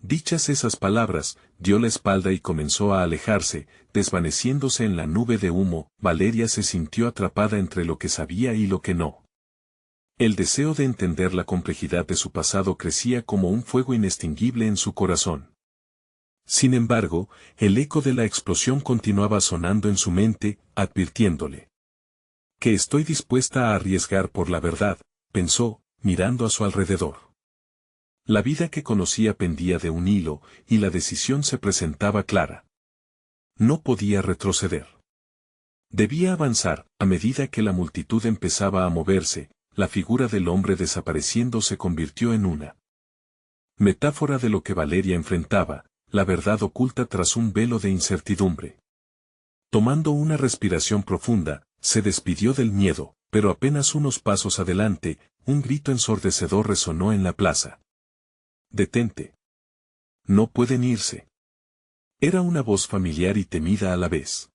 Dichas esas palabras, dio la espalda y comenzó a alejarse, desvaneciéndose en la nube de humo. Valeria se sintió atrapada entre lo que sabía y lo que no. El deseo de entender la complejidad de su pasado crecía como un fuego inextinguible en su corazón. Sin embargo, el eco de la explosión continuaba sonando en su mente, advirtiéndole. Que estoy dispuesta a arriesgar por la verdad, pensó, mirando a su alrededor. La vida que conocía pendía de un hilo, y la decisión se presentaba clara. No podía retroceder. Debía avanzar. A medida que la multitud empezaba a moverse, la figura del hombre desapareciendo se convirtió en una metáfora de lo que Valeria enfrentaba, la verdad oculta tras un velo de incertidumbre. Tomando una respiración profunda, se despidió del miedo, pero apenas unos pasos adelante, un grito ensordecedor resonó en la plaza. «Detente. No pueden irse». Era una voz familiar y temida a la vez.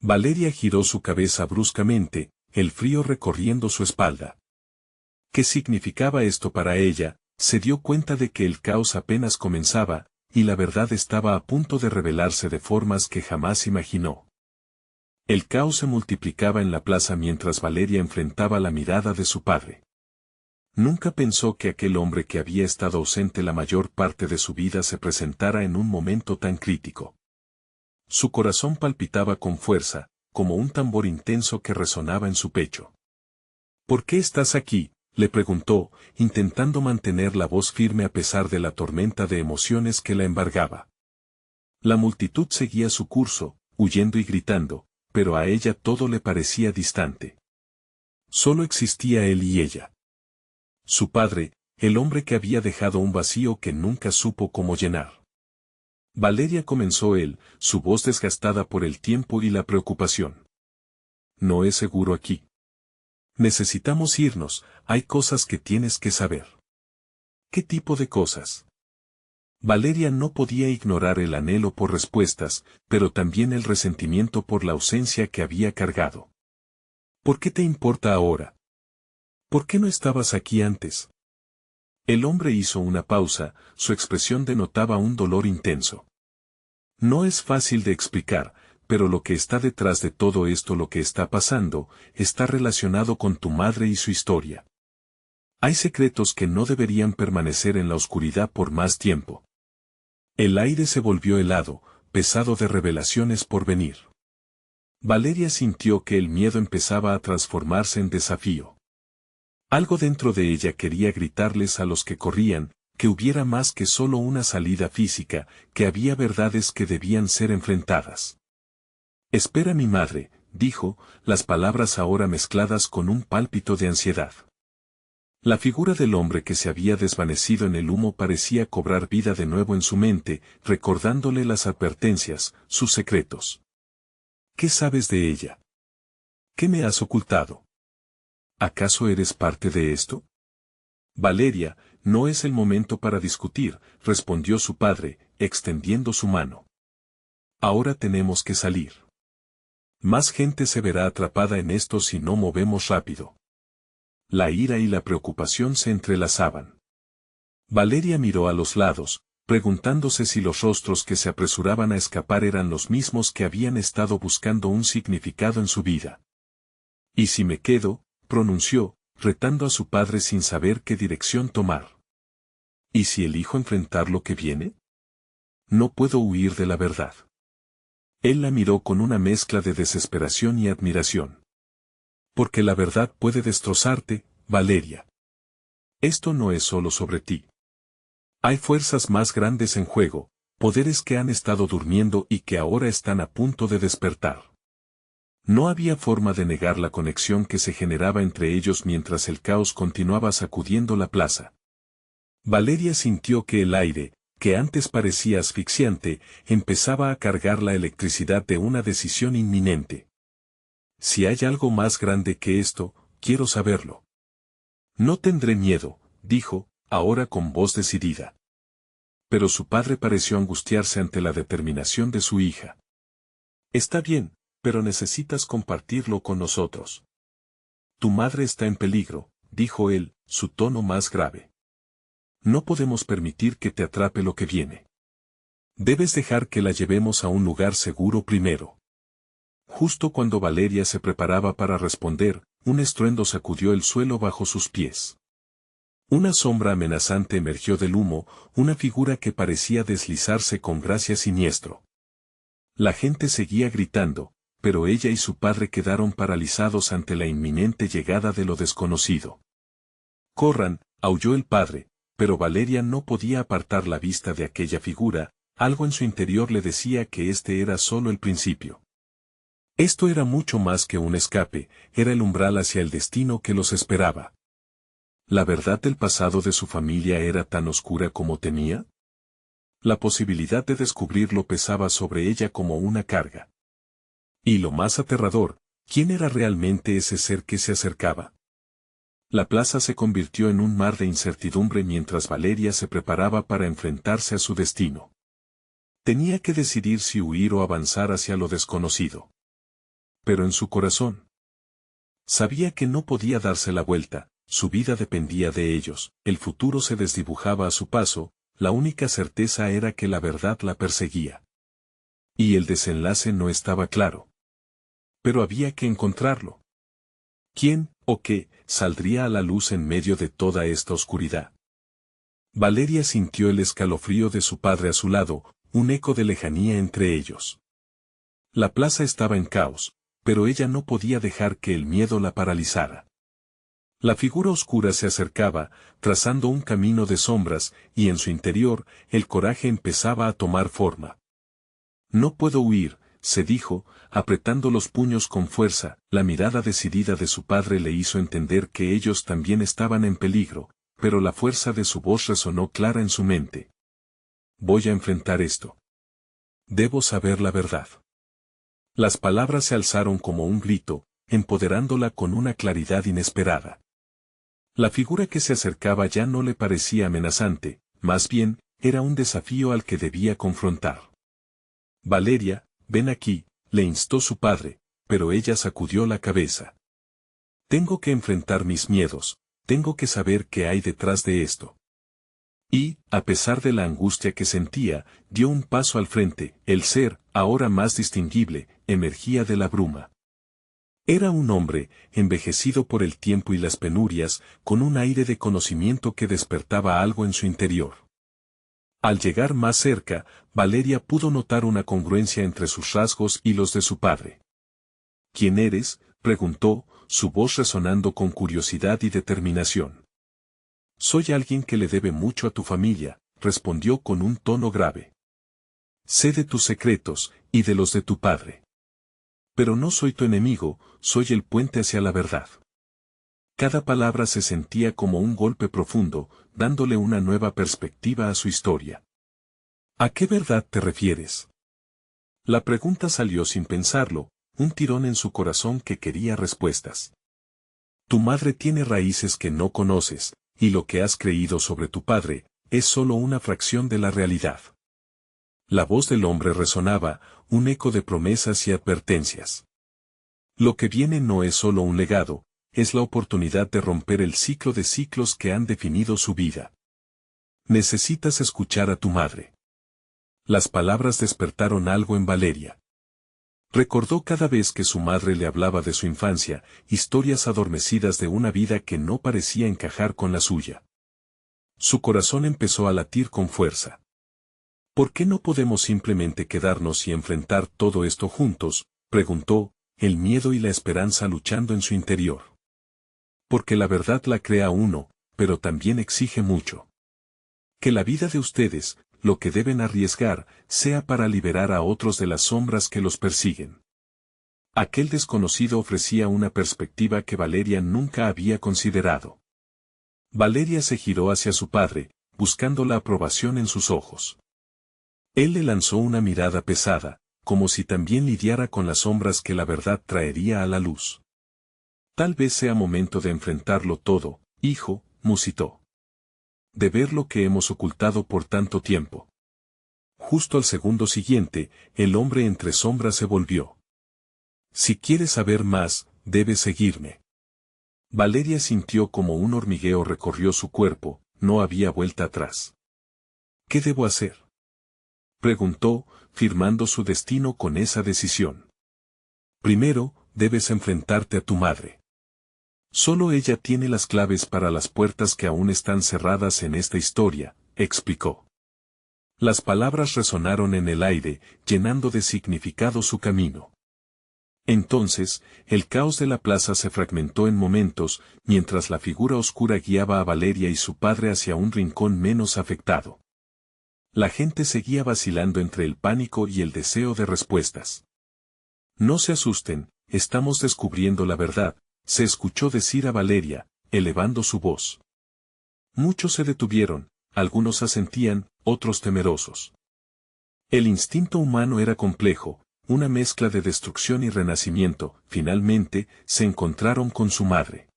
Valeria giró su cabeza bruscamente, el frío recorriendo su espalda. ¿Qué significaba esto para ella? Se dio cuenta de que el caos apenas comenzaba, y la verdad estaba a punto de revelarse de formas que jamás imaginó. El caos se multiplicaba en la plaza mientras Valeria enfrentaba la mirada de su padre. Nunca pensó que aquel hombre que había estado ausente la mayor parte de su vida se presentara en un momento tan crítico. Su corazón palpitaba con fuerza, como un tambor intenso que resonaba en su pecho. «¿Por qué estás aquí?», le preguntó, intentando mantener la voz firme a pesar de la tormenta de emociones que la embargaba. La multitud seguía su curso, huyendo y gritando, pero a ella todo le parecía distante. Solo existía él y ella. Su padre, el hombre que había dejado un vacío que nunca supo cómo llenar. Valeria, comenzó él, su voz desgastada por el tiempo y la preocupación. «No es seguro aquí. Necesitamos irnos, hay cosas que tienes que saber». «¿Qué tipo de cosas?». Valeria no podía ignorar el anhelo por respuestas, pero también el resentimiento por la ausencia que había cargado. «¿Por qué te importa ahora? ¿Por qué no estabas aquí antes?». El hombre hizo una pausa, su expresión denotaba un dolor intenso. «No es fácil de explicar, pero lo que está detrás de todo esto, lo que está pasando, está relacionado con tu madre y su historia. Hay secretos que no deberían permanecer en la oscuridad por más tiempo». El aire se volvió helado, pesado de revelaciones por venir. Valeria sintió que el miedo empezaba a transformarse en desafío. Algo dentro de ella quería gritarles a los que corrían, que hubiera más que solo una salida física, que había verdades que debían ser enfrentadas. «Espera, mi madre», dijo, las palabras ahora mezcladas con un pálpito de ansiedad. La figura del hombre que se había desvanecido en el humo parecía cobrar vida de nuevo en su mente, recordándole las advertencias, sus secretos. «¿Qué sabes de ella? ¿Qué me has ocultado? ¿Acaso eres parte de esto?». «Valeria, no es el momento para discutir», respondió su padre, extendiendo su mano. «Ahora tenemos que salir. Más gente se verá atrapada en esto si no movemos rápido». La ira y la preocupación se entrelazaban. Valeria miró a los lados, preguntándose si los rostros que se apresuraban a escapar eran los mismos que habían estado buscando un significado en su vida. «¿Y si me quedo?», pronunció, retando a su padre sin saber qué dirección tomar. «¿Y si elijo enfrentar lo que viene? No puedo huir de la verdad». Él la miró con una mezcla de desesperación y admiración. «Porque la verdad puede destrozarte, Valeria. Esto no es solo sobre ti. Hay fuerzas más grandes en juego, poderes que han estado durmiendo y que ahora están a punto de despertar». No había forma de negar la conexión que se generaba entre ellos mientras el caos continuaba sacudiendo la plaza. Valeria sintió que el aire, que antes parecía asfixiante, empezaba a cargar la electricidad de una decisión inminente. «Si hay algo más grande que esto, quiero saberlo». «No tendré miedo», dijo, ahora con voz decidida. Pero su padre pareció angustiarse ante la determinación de su hija. «Está bien, pero necesitas compartirlo con nosotros». «Tu madre está en peligro», dijo él, su tono más grave. «No podemos permitir que te atrape lo que viene. Debes dejar que la llevemos a un lugar seguro primero». Justo cuando Valeria se preparaba para responder, un estruendo sacudió el suelo bajo sus pies. Una sombra amenazante emergió del humo, una figura que parecía deslizarse con gracia siniestro. La gente seguía gritando, pero ella y su padre quedaron paralizados ante la inminente llegada de lo desconocido. «Corran», aulló el padre, pero Valeria no podía apartar la vista de aquella figura, algo en su interior le decía que este era solo el principio. Esto era mucho más que un escape, era el umbral hacia el destino que los esperaba. ¿La verdad del pasado de su familia era tan oscura como temía? La posibilidad de descubrirlo pesaba sobre ella como una carga. Y lo más aterrador, ¿quién era realmente ese ser que se acercaba? La plaza se convirtió en un mar de incertidumbre mientras Valeria se preparaba para enfrentarse a su destino. Tenía que decidir si huir o avanzar hacia lo desconocido. Pero en su corazón sabía que no podía darse la vuelta, su vida dependía de ellos, el futuro se desdibujaba a su paso, la única certeza era que la verdad la perseguía. Y el desenlace no estaba claro. Pero había que encontrarlo. ¿Quién, o qué, saldría a la luz en medio de toda esta oscuridad? Valeria sintió el escalofrío de su padre a su lado, un eco de lejanía entre ellos. La plaza estaba en caos, pero ella no podía dejar que el miedo la paralizara. La figura oscura se acercaba, trazando un camino de sombras, y en su interior, el coraje empezaba a tomar forma. «No puedo huir», se dijo, apretando los puños con fuerza. La mirada decidida de su padre le hizo entender que ellos también estaban en peligro, pero la fuerza de su voz resonó clara en su mente. «Voy a enfrentar esto. Debo saber la verdad». Las palabras se alzaron como un grito, empoderándola con una claridad inesperada. La figura que se acercaba ya no le parecía amenazante, más bien, era un desafío al que debía confrontar. «Valeria, ven aquí», le instó su padre, pero ella sacudió la cabeza. «Tengo que enfrentar mis miedos, tengo que saber qué hay detrás de esto». Y, a pesar de la angustia que sentía, dio un paso al frente. El ser, ahora más distinguible, emergía de la bruma. Era un hombre, envejecido por el tiempo y las penurias, con un aire de conocimiento que despertaba algo en su interior. Al llegar más cerca, Valeria pudo notar una congruencia entre sus rasgos y los de su padre. «¿Quién eres?», preguntó, su voz resonando con curiosidad y determinación. «Soy alguien que le debe mucho a tu familia», respondió con un tono grave. «Sé de tus secretos, y de los de tu padre. Pero no soy tu enemigo, soy el puente hacia la verdad». Cada palabra se sentía como un golpe profundo, dándole una nueva perspectiva a su historia. «¿A qué verdad te refieres?». La pregunta salió sin pensarlo, un tirón en su corazón que quería respuestas. «Tu madre tiene raíces que no conoces, y lo que has creído sobre tu padre, es solo una fracción de la realidad». La voz del hombre resonaba, un eco de promesas y advertencias. «Lo que viene no es solo un legado, es la oportunidad de romper el ciclo de ciclos que han definido su vida. Necesitas escuchar a tu madre». Las palabras despertaron algo en Valeria. Recordó cada vez que su madre le hablaba de su infancia, historias adormecidas de una vida que no parecía encajar con la suya. Su corazón empezó a latir con fuerza. «¿Por qué no podemos simplemente quedarnos y enfrentar todo esto juntos?», preguntó, el miedo y la esperanza luchando en su interior. «Porque la verdad la crea uno, pero también exige mucho. Que la vida de ustedes, lo que deben arriesgar, sea para liberar a otros de las sombras que los persiguen». Aquel desconocido ofrecía una perspectiva que Valeria nunca había considerado. Valeria se giró hacia su padre, buscando la aprobación en sus ojos. Él le lanzó una mirada pesada, como si también lidiara con las sombras que la verdad traería a la luz. «Tal vez sea momento de enfrentarlo todo, hijo», musitó. «De ver lo que hemos ocultado por tanto tiempo». Justo al segundo siguiente, el hombre entre sombras se volvió. «Si quieres saber más, debes seguirme». Valeria sintió como un hormigueo recorrió su cuerpo, no había vuelta atrás. «¿Qué debo hacer?», preguntó, firmando su destino con esa decisión. «Primero, debes enfrentarte a tu madre». Solo ella tiene las claves para las puertas que aún están cerradas en esta historia, explicó. Las palabras resonaron en el aire, llenando de significado su camino. Entonces, el caos de la plaza se fragmentó en momentos, mientras la figura oscura guiaba a Valeria y su padre hacia un rincón menos afectado. La gente seguía vacilando entre el pánico y el deseo de respuestas. No se asusten, estamos descubriendo la verdad, se escuchó decir a Valeria, elevando su voz. Muchos se detuvieron, algunos asentían, otros temerosos. El instinto humano era complejo, una mezcla de destrucción y renacimiento. Finalmente, se encontraron con su madre.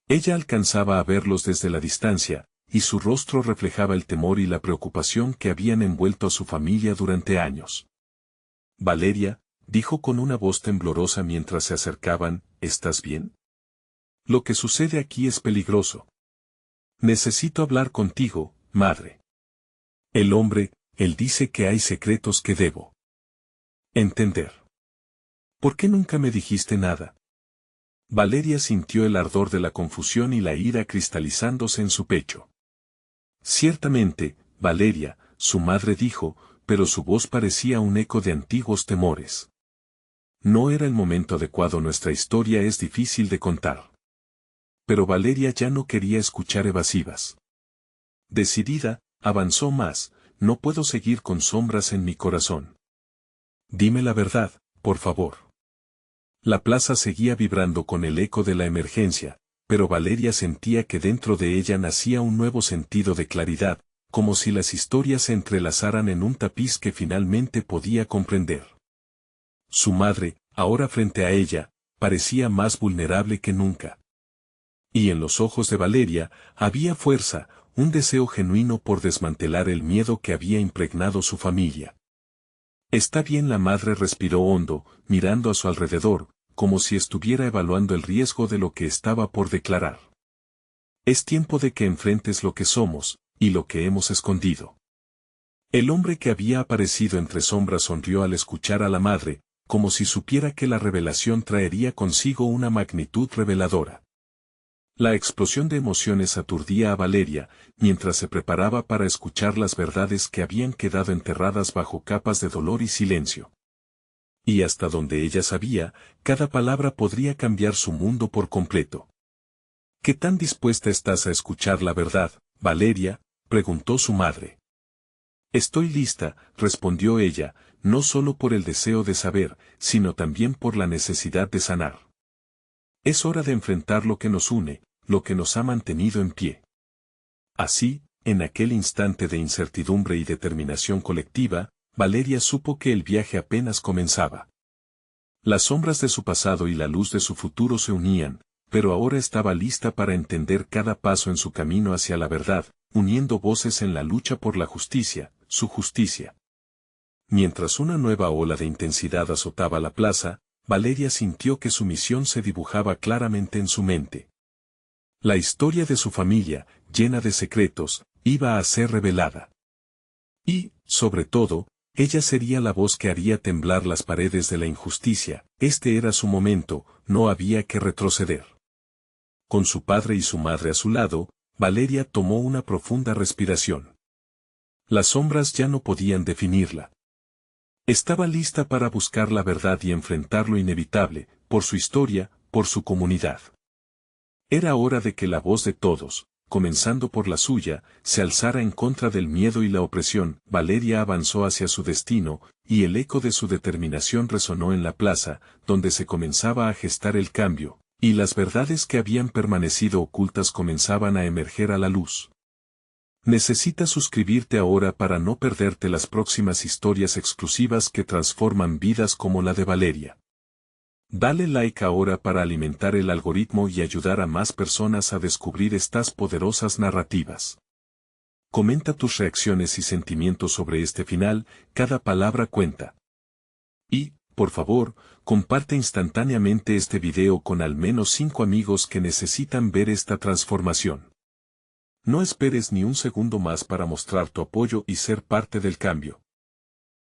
Ella alcanzaba a verlos desde la distancia, y su rostro reflejaba el temor y la preocupación que habían envuelto a su familia durante años. Valeria, dijo con una voz temblorosa mientras se acercaban, ¿estás bien? Lo que sucede aquí es peligroso. Necesito hablar contigo, madre. El hombre, él dice que hay secretos que debo entender. ¿Por qué nunca me dijiste nada? Valeria sintió el ardor de la confusión y la ira cristalizándose en su pecho. Ciertamente, Valeria, su madre dijo, pero su voz parecía un eco de antiguos temores. No era el momento adecuado, nuestra historia es difícil de contar. Pero Valeria ya no quería escuchar evasivas. Decidida, avanzó más, no puedo seguir con sombras en mi corazón. Dime la verdad, por favor. La plaza seguía vibrando con el eco de la emergencia, pero Valeria sentía que dentro de ella nacía un nuevo sentido de claridad, como si las historias se entrelazaran en un tapiz que finalmente podía comprender. Su madre, ahora frente a ella, parecía más vulnerable que nunca. Y en los ojos de Valeria, había fuerza, un deseo genuino por desmantelar el miedo que había impregnado su familia. Está bien, la madre respiró hondo, mirando a su alrededor, como si estuviera evaluando el riesgo de lo que estaba por declarar. Es tiempo de que enfrentes lo que somos, y lo que hemos escondido. El hombre que había aparecido entre sombras sonrió al escuchar a la madre, como si supiera que la revelación traería consigo una magnitud reveladora. La explosión de emociones aturdía a Valeria, mientras se preparaba para escuchar las verdades que habían quedado enterradas bajo capas de dolor y silencio. Y hasta donde ella sabía, cada palabra podría cambiar su mundo por completo. ¿Qué tan dispuesta estás a escuchar la verdad, Valeria?, preguntó su madre. Estoy lista, respondió ella, no solo por el deseo de saber, sino también por la necesidad de sanar. Es hora de enfrentar lo que nos une, lo que nos ha mantenido en pie. Así, en aquel instante de incertidumbre y determinación colectiva, Valeria supo que el viaje apenas comenzaba. Las sombras de su pasado y la luz de su futuro se unían, pero ahora estaba lista para entender cada paso en su camino hacia la verdad, uniendo voces en la lucha por la justicia, su justicia. Mientras una nueva ola de intensidad azotaba la plaza, Valeria sintió que su misión se dibujaba claramente en su mente. La historia de su familia, llena de secretos, iba a ser revelada. Y, sobre todo, ella sería la voz que haría temblar las paredes de la injusticia. Este era su momento, no había que retroceder. Con su padre y su madre a su lado, Valeria tomó una profunda respiración. Las sombras ya no podían definirla. Estaba lista para buscar la verdad y enfrentar lo inevitable, por su historia, por su comunidad. Era hora de que la voz de todos, comenzando por la suya, se alzara en contra del miedo y la opresión. Valeria avanzó hacia su destino, y el eco de su determinación resonó en la plaza, donde se comenzaba a gestar el cambio, y las verdades que habían permanecido ocultas comenzaban a emerger a la luz. Necesitas suscribirte ahora para no perderte las próximas historias exclusivas que transforman vidas como la de Valeria. Dale like ahora para alimentar el algoritmo y ayudar a más personas a descubrir estas poderosas narrativas. Comenta tus reacciones y sentimientos sobre este final, cada palabra cuenta. Y, por favor, comparte instantáneamente este video con al menos 5 amigos que necesitan ver esta transformación. No esperes ni un segundo más para mostrar tu apoyo y ser parte del cambio.